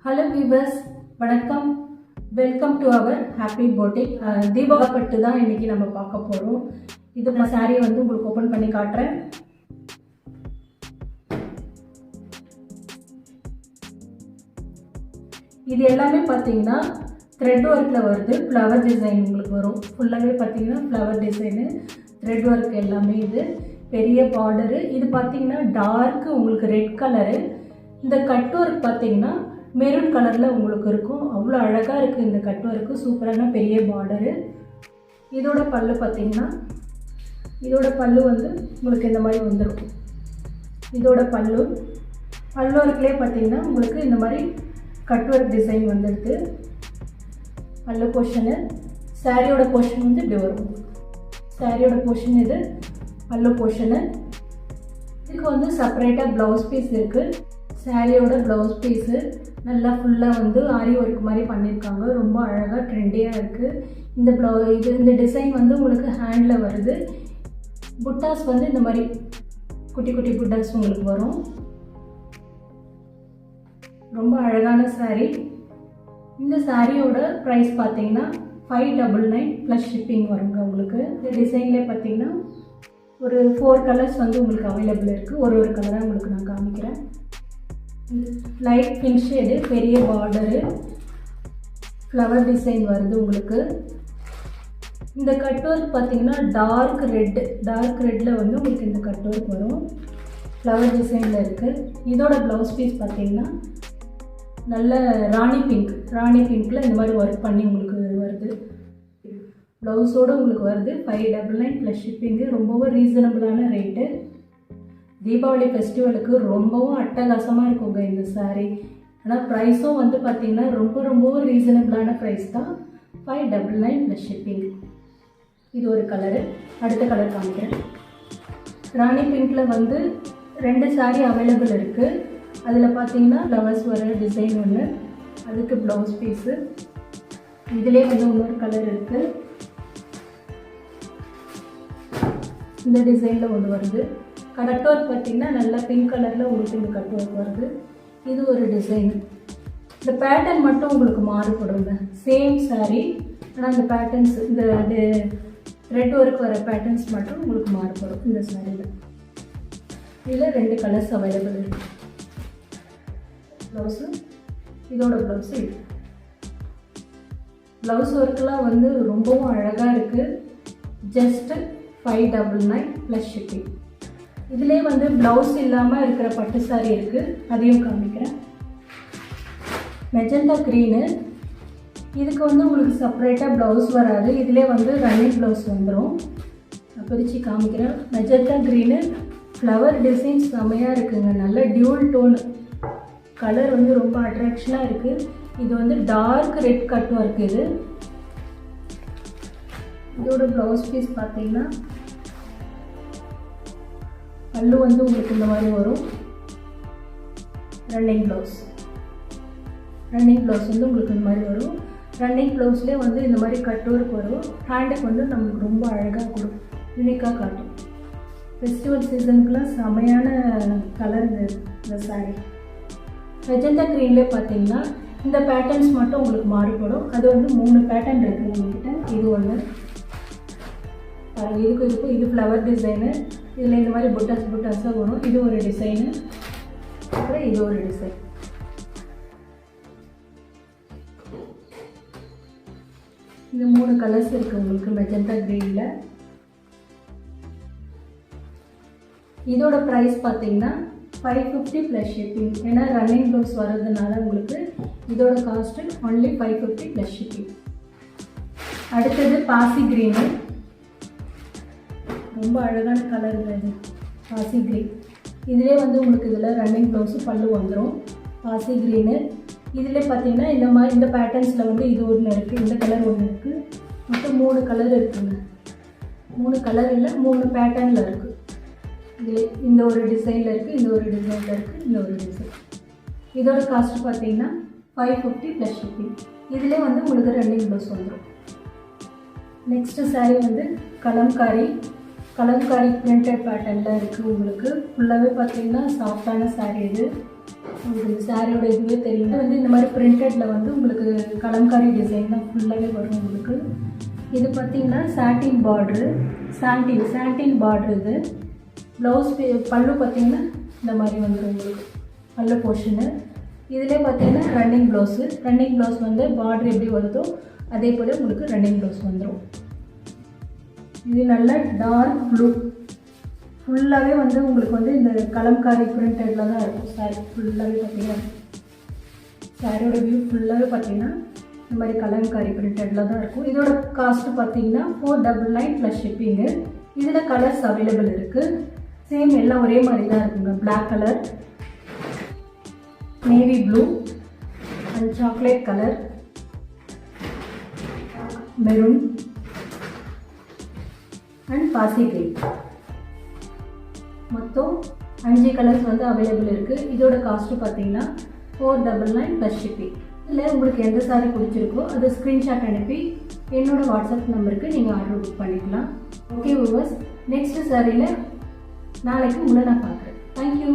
Hello viewers, வணக்கம். Welcome to our happy போட்டிக். தீபாவளி பட்டு தான் இன்றைக்கி நம்ம பார்க்க போகிறோம். இது நான் சாரியை வந்து உங்களுக்கு ஓப்பன் பண்ணி காட்டுறேன். இது எல்லாமே பார்த்தீங்கன்னா த்ரெட் ஒர்க்கில் வருது. ஃப்ளவர் டிசைன் உங்களுக்கு வரும். ஃபுல்லாகவே பார்த்தீங்கன்னா ஃப்ளவர் டிசைனு, த்ரெட் ஒர்க் எல்லாமே. இது பெரிய பார்டரு. இது பார்த்தீங்கன்னா டார்க்கு உங்களுக்கு ரெட் கலரு. இந்த கட் ஒர்க் பார்த்தீங்கன்னா மெரூன் கலரில் உங்களுக்கு இருக்கும். அவ்வளோ அழகாக இருக்குது இந்த கட் ஒர்க்கு. சூப்பரான பெரிய பார்டரு. இதோட பல்லு பார்த்தீங்கன்னா இதோட பல்லு வந்து உங்களுக்கு இந்த மாதிரி வந்துடும். இதோட பல்லு ஒர்க்லேயே பார்த்தீங்கன்னா உங்களுக்கு இந்த மாதிரி கட் ஒர்க் டிசைன் வந்துடுது. பல்லு போர்ஷனு, சாரியோட போர்ஷன் வந்து இப்படி வரும். சாரியோட போர்ஷன் இது பல்லு போர்ஷனு. இதுக்கு வந்து செப்பரேட்டாக ப்ளவுஸ் பீஸ் இருக்குது. சாரியோட ப்ளவுஸ் பீஸு நல்லா ஃபுல்லாக வந்து ஆரி ஒர்க் மாதிரி பண்ணியிருக்காங்க. ரொம்ப அழகாக ட்ரெண்டியாக இருக்குது. இந்த டிசைன் வந்து உங்களுக்கு ஹேண்டில் வருது. புட்டாஸ் வந்து இந்த மாதிரி குட்டி குட்டி புட்டாஸ் உங்களுக்கு வரும். ரொம்ப அழகான சாரீ. இந்த சாரியோட ப்ரைஸ் பார்த்தீங்கன்னா 599 ப்ளஸ் ஷிப்பிங் வருங்க உங்களுக்கு. இந்த டிசைன்லேயே பார்த்தீங்கன்னா ஒரு 4 கலர்ஸ் வந்து உங்களுக்கு அவைலபிள் இருக்குது. ஒரு கலராக உங்களுக்கு நான் காமிக்கிறேன். லைட் பிங்க் ஷேடு, பெரிய பார்டரு, ஃப்ளவர் டிசைன் வருது உங்களுக்கு. இந்த கட் ஒர்க் பார்த்தீங்கன்னா டார்க் ரெட்டில் வந்து உங்களுக்கு இந்த கட் ஒர்க் வரும். ஃப்ளவர் டிசைனில் இருக்குது. இதோட ப்ளவுஸ் பீஸ் பார்த்தீங்கன்னா நல்ல ராணி பிங்க்கில் இந்த மாதிரி ஒர்க் பண்ணி உங்களுக்கு வருது. ப்ளவுஸோடு உங்களுக்கு வருது. 599 ப்ளஸ் ஷிப்பிங்கு. ரொம்பவும் ரீசனபிளான ரேட்டு. தீபாவளி ஃபெஸ்டிவலுக்கு ரொம்பவும் அட்டகாசமாக இருக்குங்க இந்த சாரீ. ஆனால் ப்ரைஸும் வந்து பார்த்திங்கன்னா ரொம்பவும் ரீசனபிளான ப்ரைஸ் தான். 599 ப்ளஸ் ஷிப்பிங். இது ஒரு கலரு. அடுத்த கலர் காமிக்கிறேன். ராணி பிங்க்கில் வந்து 2 சாரீ அவைலபிள் இருக்குது. அதில் பார்த்தீங்கன்னா ஃப்ளவர்ஸ் வர டிசைன் ஒன்று, அதுக்கு ப்ளவுஸ் பீஸு. இதிலே வந்து இன்னொரு கலர் இருக்குது. இந்த டிசைனில் ஒன்று வருது. கட் ஒர்க் பார்த்தீங்கன்னா நல்லா பிங்க் கலரில் உங்களுக்கு இந்த கட் ஒர்க் வருது. இது ஒரு டிசைன். இந்த பேட்டர்ன் மட்டும் உங்களுக்கு மாறுபடுங்க. சேம் சாரீ, ஆனால் இந்த பேட்டர்ன்ஸ், இந்த ரெட் ஒர்க் வர பேட்டர்ன்ஸ் மட்டும் உங்களுக்கு மாறுபடும் இந்த சாரியில். இதில் 2 கலர்ஸ் அவைலபிள் இருக்குது. ப்ளவுஸு, இதோட ப்ளவுஸு இது. ப்ளவுஸ் ஒர்க்கெலாம் வந்து ரொம்பவும் அழகாக இருக்குது. Just 599 plus shipping. இதிலே வந்து ப்ளவுஸ் இல்லாமல் இருக்கிற பட்டு சாரீ இருக்குது. அதையும் காமிக்கிறேன். Magenta green. இதுக்கு வந்து உங்களுக்கு செப்பரேட்டாக ப்ளவுஸ் வராது. இதிலே வந்து ரன்னிங் ப்ளவுஸ் வந்துடும். நான் பிரித்து காமிக்கிறேன். மெஜந்தா க்ரீனு, ஃப்ளவர் டிசைன் செம்மையாக இருக்குங்க. நல்ல டியூல் டோன் கலர் வந்து ரொம்ப அட்ராக்ஷனாக இருக்குது. இது வந்து டார்க் ரெட் கட் ஒர்க். இதோட ப்ளவுஸ் பீஸ் பார்த்தீங்கன்னா பல்லு வந்து உங்களுக்கு இந்த மாதிரி வரும். ரன்னிங் ப்ளவுஸ் வந்து உங்களுக்கு இந்த மாதிரி வரும். ரன்னிங் ப்ளவுஸ்லேயே வந்து இந்த மாதிரி கட் ஒர்க் வரும். ஹேண்டுக்கு வந்து நம்மளுக்கு ரொம்ப அழகாக கொடுக்கும், யூனிக்காக காட்டும். ஃபெஸ்டிவல் சீசனுக்குலாம் செமையான கலர் இந்த சாரீ. மெஜந்தா க்ரீன்லேயே பார்த்தீங்கன்னா இந்த பேட்டர்ன்ஸ் மட்டும் உங்களுக்கு மாறுபடும். அது வந்து 3 பேட்டர்ன் இருக்குது நம்மக்கிட்ட. இது ஒன்று இதுக்கும் இது ஃப்ளவர் டிசைனு. இதில் இந்த மாதிரி புட்டாஸாக வரும். இது ஒரு டிசைனு. அப்புறம் இது ஒரு டிசைன். இந்த 3 கலர்ஸ் இருக்குது உங்களுக்கு மெஜந்தா க்ரீனில். இதோட ப்ரைஸ் பார்த்தீங்கன்னா 550 ப்ளஸ் ஷிப்பிங். ஏன்னா ரன்னிங் ப்ளவுஸ் வர்றதுனால உங்களுக்கு இதோட காஸ்ட்டு ஒன்லி 550 ப்ளஸ் ஷிப்பிங். அடுத்தது பாசி க்ரீனு. ரொம்ப அழகான கலர் இது பாசி க்ரீன். இதிலே வந்து உங்களுக்கு இதில் ரன்னிங் ப்ளவுஸு பல்லு வந்துடும். பாசி க்ரீனு. இதிலே பார்த்தீங்கன்னா இந்த பேட்டர்ன்ஸில் வந்து இது ஒன்று இருக்குது, இந்த கலர் ஒன்று இருக்குது. மொத்தம் 3 கலர் இருக்குங்க. 3 கலர் இல்லை, 3 பேட்டர்னில் இருக்குது. இதில் இந்த ஒரு டிசைனில் இருக்குது, இந்த ஒரு டிசைனில் இருக்குது, இந்த ஒரு டிசைன். இதோட காஸ்ட்டு பார்த்தீங்கன்னா 550 ப்ளஸ் ஷிப்பிங். இதிலே வந்து உங்களுக்கு ரன்னிங் ப்ளவுஸ் வந்துடும். நெக்ஸ்ட்டு சாரீ வந்து கலம்காரி. கலம்காரி பிரிண்டட் பேட்டர்னில் இருக்குது உங்களுக்கு. ஃபுல்லாகவே பார்த்தீங்கன்னா சாஃப்டான சாரீ இது. உங்களுக்கு இந்த சாரியோட இதுவே தெரியும். வந்து இந்த மாதிரி பிரிண்டடில் வந்து உங்களுக்கு கலம்காரி டிசைன் தான் ஃபுல்லாகவே வரும் உங்களுக்கு. இது பார்த்தீங்கன்னா சாட்டின் பார்ட்ரு, சாண்டின் பார்ட்ரு இது. ப்ளவுஸ் பல்லு பார்த்தீங்கன்னா இந்த மாதிரி வந்துடும் உங்களுக்கு பல்லு போர்ஷனு. இதிலே பார்த்தீங்கன்னா ரன்னிங் ப்ளவுஸ் வந்து பார்ட்ரு எப்படி வருதோ அதே போல் உங்களுக்கு ரன்னிங் ப்ளவுஸ் வந்துடும். இது நல்ல டார்க் ப்ளூ, ஃபுல்லாகவே வந்து உங்களுக்கு வந்து இந்த கலம்காரி பிரிண்டடில் தான் இருக்கும் சாரி ஃபுல்லாகவே. பார்த்தீங்கன்னா சாரியோட வியூ ஃபுல்லாகவே பார்த்தீங்கன்னா இந்த மாதிரி கலம்காரி பிரிண்டடில் தான் இருக்கும். இதோட காஸ்ட்டு பார்த்தீங்கன்னா 499 ப்ளஸ் ஷிப்பிங்கு. இதில் கலர்ஸ் அவைலபிள் இருக்குது. சேம் எல்லாம் ஒரே மாதிரி தான் இருக்குங்க. Black colour, navy blue and chocolate colour, maroon and பாசி கிரீன். மொத்தம் 5 கலர்ஸ் வந்து அவைலபிள் இருக்குது. இதோட காஸ்ட்டு பார்த்தீங்கன்னா 499 ப்ளஸ் ஷிப்பிங். இதில் உங்களுக்கு எந்த சாரீ பிடிச்சிருக்கோ அதை ஸ்க்ரீன்ஷாட் அனுப்பி என்னோடய வாட்ஸ்அப் நம்பருக்கு நீங்கள் ஆர்டர் புக் பண்ணிக்கலாம். ஓகே வியூவர்ஸ், நெக்ஸ்ட் சாரியில் நாளைக்கு உங்களை நான் பார்க்குறேன். தேங்க்யூ.